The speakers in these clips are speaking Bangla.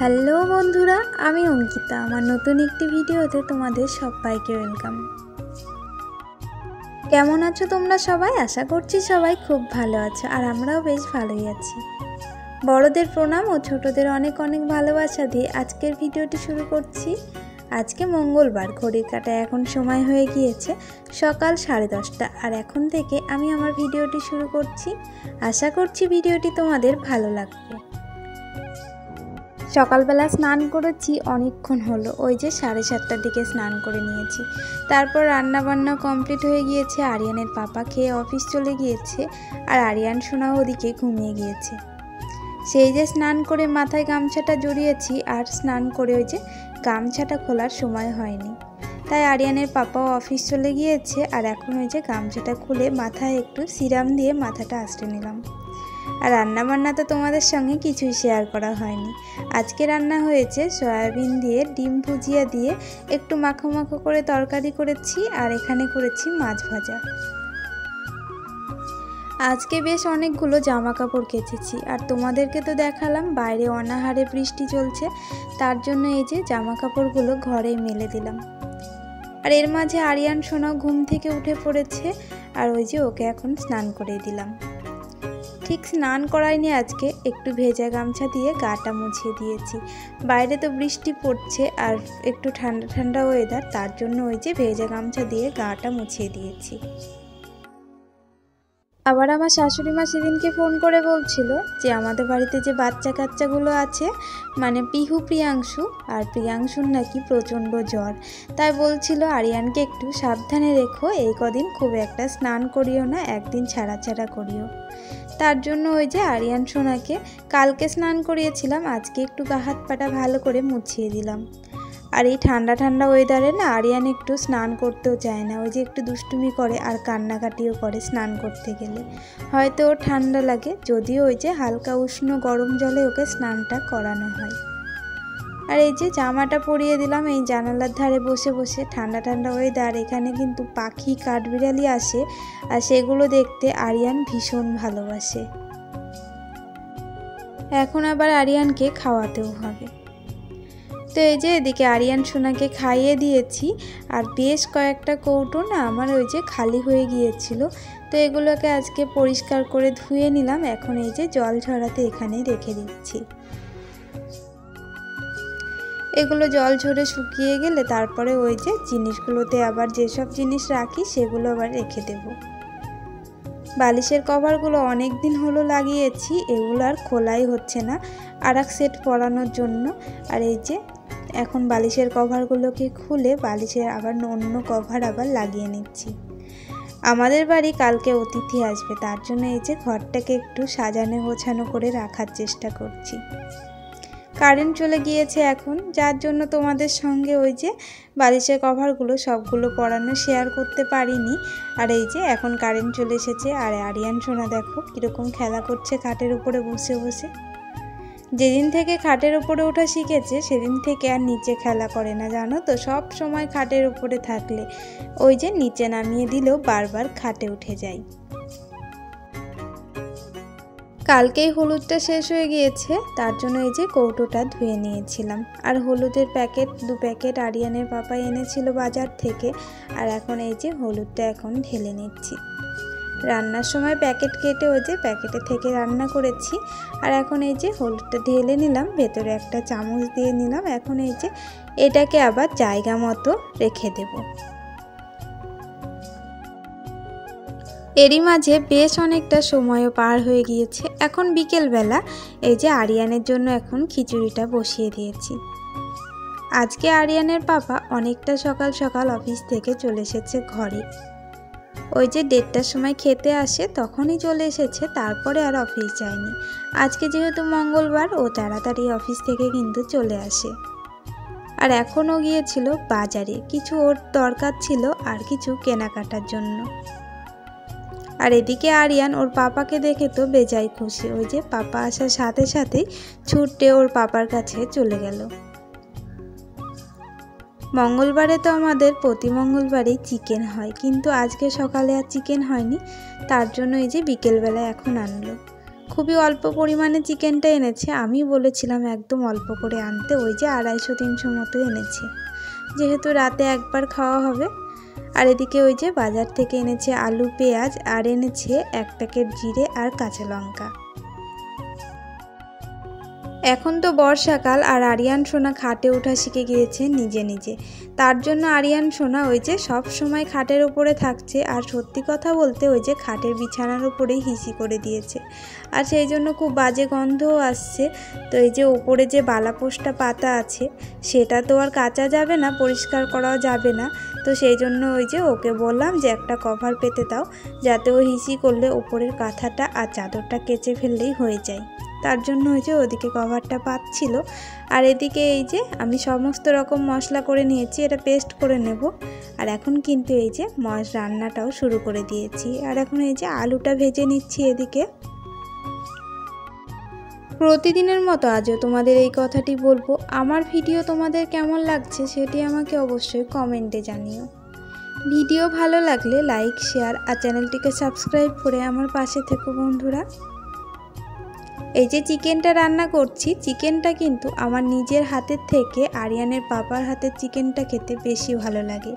হ্যালো বন্ধুরা, আমি অঙ্কিতা। আমার নতুন একটি ভিডিওতে তোমাদের সবাইকে ওয়েলকাম। কেমন আছো তোমরা সবাই? আশা করছি সবাই খুব ভালো আছো, আর আমরাও বেশ ভালোই আছি। বড়দের প্রণাম ও ছোটদের অনেক অনেক ভালোবাসা দিয়ে আজকের ভিডিওটি শুরু করছি। আজকে মঙ্গলবার, ঘড়ির কাঁটায় এখন সময় হয়ে গিয়েছে সকাল 10:30, আর এখন থেকে আমি আমার ভিডিওটি শুরু করছি। আশা করছি ভিডিওটি তোমাদের ভালো লাগবে। সকালবেলা স্নান করেছি অনেকক্ষণ হলো, ওই যে 7:30টার দিকে স্নান করে নিয়েছি। তারপর রান্না বান্না কমপ্লিট হয়ে গিয়েছে। আরিয়ানের পাপা খেয়ে অফিস চলে গিয়েছে, আর আরিয়ান সোনা ওদিকে ঘুমিয়ে গিয়েছে। সেই যে স্নান করে মাথায় গামছাটা জড়িয়েছি, আর স্নান করে ওই যে গামছাটা খোলার সময় হয়নি, তাই আরিয়ানের পাপাও অফিস চলে গিয়েছে। আর এখন ওই যে গামছাটা খুলে মাথায় একটু সিরাম দিয়ে মাথাটা আঁচড়ে নিলাম। আর রান্নাবান্না তো তোমাদের সঙ্গে কিছুই শেয়ার করা হয়নি। আজকে রান্না হয়েছে সয়াবিন দিয়ে ডিম ভুজিয়া দিয়ে একটু মাখো মাখো করে তরকারি করেছি, আর এখানে করেছি মাছ ভাজা। আজকে বেশ অনেকগুলো জামা কাপড় কেচেছি, আর তোমাদেরকে তো দেখালাম বাইরে অনাহারে বৃষ্টি চলছে, তার জন্য এই যে জামা কাপড়গুলো ঘরেই মেলে দিলাম। আর এর মাঝে আরিয়ান সোনাও ঘুম থেকে উঠে পড়েছে, আর ওই যে ওকে এখন স্নান করে দিলাম। ঠিক স্নান করাইনি, আজকে একটু ভেজা গামছা দিয়ে গাটা মুছিয়ে দিয়েছি। বাইরে তো বৃষ্টি পড়ছে আর একটু ঠান্ডা ঠান্ডা ওয়েদার, তার জন্য ওই যে ভেজা গামছা দিয়ে গাটা মুছিয়ে দিয়েছি। আবার আমার শাশুড়ি মা সেদিনকে ফোন করে বলছিল যে আমাদের বাড়িতে যে বাচ্চা কাচ্চাগুলো আছে, মানে পিহু প্রিয়াংশু, আর প্রিয়াংশুর নাকি প্রচণ্ড জ্বর। তাই বলছিল আরিয়ানকে একটু সাবধানে রেখো, এই কদিন খুব একটা স্নান করিও না, একদিন ছাড়া ছাড়া করিও। তার জন্য ওই যে আরিয়ান সোনাকে কালকে স্নান করিয়েছিলাম, আজকে একটু গা হাত পাটা ভালো করে মুছিয়ে দিলাম। আর এই ঠান্ডা ঠান্ডা ওয়েদারে না আরিয়ান একটু স্নান করতেও চায় না, ওই যে একটু দুষ্টুমি করে আর কান্নাকাটিও করে স্নান করতে গেলে। হয়তো ওর ঠান্ডা লাগে, যদিও ওই যে হালকা উষ্ণ গরম জলে ওকে স্নানটা করানো হয়। আর এই যে জামাটা পরিয়ে দিলাম এই জানালার ধারে বসে বসে, ঠান্ডা ঠান্ডা ওয়েদার। এখানে কিন্তু পাখি কাঠবিড়ালি আসে, আর সেগুলো দেখতে আরিয়ান ভীষণ ভালোবাসে। এখন আবার আরিয়ানকে খাওয়াতেও হবে। তো এই যে এদিকে আরিয়ান সোনাকে খাইয়ে দিয়েছি, আর বেশ কয়েকটা কৌটো না আমার ওই যে খালি হয়ে গিয়েছিল, তো এগুলোকে আজকে পরিষ্কার করে ধুয়ে নিলাম। এখন এই যে জল ঝরাতে এখানেই রেখে দিচ্ছি। এগুলো জল ঝরে শুকিয়ে গেলে তারপরে ওই যে জিনিসগুলোতে আবার যেসব জিনিস রাখি সেগুলো আবার রেখে দেব। বালিশের কভারগুলো অনেক দিন হলো লাগিয়েছি, এগুলো আর খোলাই হচ্ছে না আর এক সেট পরানোর জন্য। আর এই যে এখন বালিশের কভারগুলোকে খুলে বালিশের আবার অন্য কভার আবার লাগিয়ে নিচ্ছি। আমাদের বাড়ি কালকে অতিথি আসবে, তার জন্য এই যে ঘরটাকে একটু সাজানো গোছানো করে রাখার চেষ্টা করছি। কারেন্ট চলে গিয়েছে এখন, যার জন্য তোমাদের সঙ্গে ওই যে বালিশের কভারগুলো সবগুলো পরানো শেয়ার করতে পারিনি। আর এই যে এখন কারেন্ট চলে এসেছে, আর আরিয়ান সোনা দেখো কীরকম খেলা করছে খাটের উপরে বসে বসে। যেদিন থেকে খাটের উপরে ওঠা শিখেছে সেদিন থেকে আর নিচে খেলা করে না, জানো তো। সব সময় খাটের উপরে থাকলে ওই যে নিচে নামিয়ে দিলেও বারবার খাটে উঠে যায়। কালকেই হলুদটা শেষ হয়ে গিয়েছে, তার জন্য এই যে কৌটোটা ধুয়ে নিয়েছিলাম। আর হলুদের প্যাকেট 2 প্যাকেট আরিয়ানের পাপা এনেছিল বাজার থেকে, আর এখন এই যে হলুদটা এখন ঢেলে নিচ্ছি। রান্নার সময় প্যাকেট কেটে ওই যে প্যাকেটে থেকে রান্না করেছি। আর এখন এই যে হলুদটা ঢেলে নিলাম, ভেতরে একটা চামচ দিয়ে নিলাম। এখন এই যে এটাকে আবার জায়গা মতো রেখে দেব। এরই মাঝে বেশ অনেকটা সময়ও পার হয়ে গিয়েছে। এখন বিকেলবেলা এই যে আরিয়ানের জন্য এখন খিচুড়িটা বসিয়ে দিয়েছি। আজকে আরিয়ানের পাপা অনেকটা সকাল সকাল অফিস থেকে চলে এসেছে ঘরে। ওই যে 1:30টার সময় খেতে আসে, তখনই চলে এসেছে, তারপরে আর অফিস যায়নি। আজকে যেহেতু মঙ্গলবার, ও তাড়াতাড়ি অফিস থেকে কিন্তু চলে আসে। আর এখনও গিয়েছিল বাজারে, কিছু ওর দরকার ছিল আর কিছু কেনাকাটার জন্য। আর এদিকে আরিয়ান ওর পাপাকে দেখে তো বেজায় খুশি, ওই যে পাপা আসার সাথে সাথেই ছুটে ওর পাপার কাছে চলে গেল। মঙ্গলবারে তো আমাদের প্রতি মঙ্গলবারেই চিকেন হয়, কিন্তু আজকে সকালে আর চিকেন হয়নি, তার জন্য এই যে বিকেলবেলা এখন আনলো। খুবই অল্প পরিমাণে চিকেনটা এনেছে, আমি বলেছিলাম একদম অল্প করে আনতে, ওই যে 250-300 মতো এনেছে, যেহেতু রাতে একবার খাওয়া হবে। আর এদিকে ওই যে বাজার থেকে এনেছে আলু, পেঁয়াজ, আর এনেছে 1 প্যাকেট জিরে আর কাঁচা লঙ্কা। এখন তো বর্ষাকাল, আর আরিয়ান সোনা খাটে ওঠা শিখে গিয়েছে নিজে নিজে। তার জন্য আরিয়ান সোনা ওই যে সব সময় খাটের উপরে থাকছে, আর সত্যি কথা বলতে ওই যে খাটের বিছানার উপরেই হিসি করে দিয়েছে, আর সেই জন্য খুব বাজে গন্ধও আসছে। তো এই যে ওপরে যে বালাপোষটা পাতা আছে সেটা তো আর কাচা যাবে না, পরিষ্কার করাও যাবে না। তো সেই জন্য ওই যে ওকে বললাম যে একটা কভার পেতে দাও, যাতে ও হিসি করলে ওপরের কাঁথাটা আর চাদরটা কেচে ফেললেই হয়ে যায়। তার জন্য ওই যে ওদিকে কভারটা পাচ্ছিল। আর এদিকে এই যে আমি সমস্ত রকম মশলা করে নিয়েছি, এটা পেস্ট করে নেব। আর এখন কিন্তু এই যে রান্নাটাও শুরু করে দিয়েছি। আর এখন এই যে আলুটা ভেজে নিচ্ছি এদিকে। প্রতিদিনের মতো আজও তোমাদের এই কথাটি বলবো, আমার ভিডিও তোমাদের কেমন লাগছে সেটি আমাকে অবশ্যই কমেন্টে জানিও। ভিডিও ভালো লাগলে লাইক, শেয়ার আর চ্যানেলটিকে সাবস্ক্রাইব করে আমার পাশে থেকো বন্ধুরা। এই যে চিকেনটা রান্না করছি, চিকেনটা কিন্তু আমার নিজের হাতের থেকে আরিয়ানের পাপার হাতের চিকেনটা খেতে বেশি ভালো লাগে।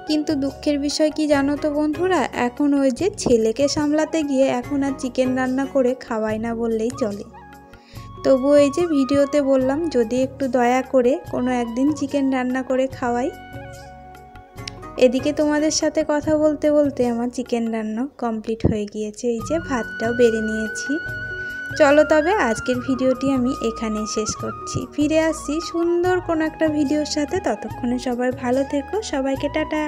কিন্তু দুঃখের বিষয় কি জানো তো বন্ধুরা, এখন ওই যে ছেলেকে সামলাতে গিয়ে এখন আর চিকেন রান্না করে খাওয়াই না বললেই চলে। তবু এই যে ভিডিওতে বললাম যদি একটু দয়া করে কোনো একদিন চিকেন রান্না করে খাওয়াই। এদিকে তোমাদের সাথে কথা বলতে বলতে আমার চিকেন রান্না কমপ্লিট হয়ে গিয়েছে, এই যে ভাতটাও বেড়ে নিয়েছি। চলো তবে আজকের ভিডিওটি আমি এখানেই শেষ করছি, ফিরে আসছি সুন্দর কোনো একটা ভিডিওর সাথে। ততক্ষণে সবাই ভালো থেকো, সবাইকে টাটা।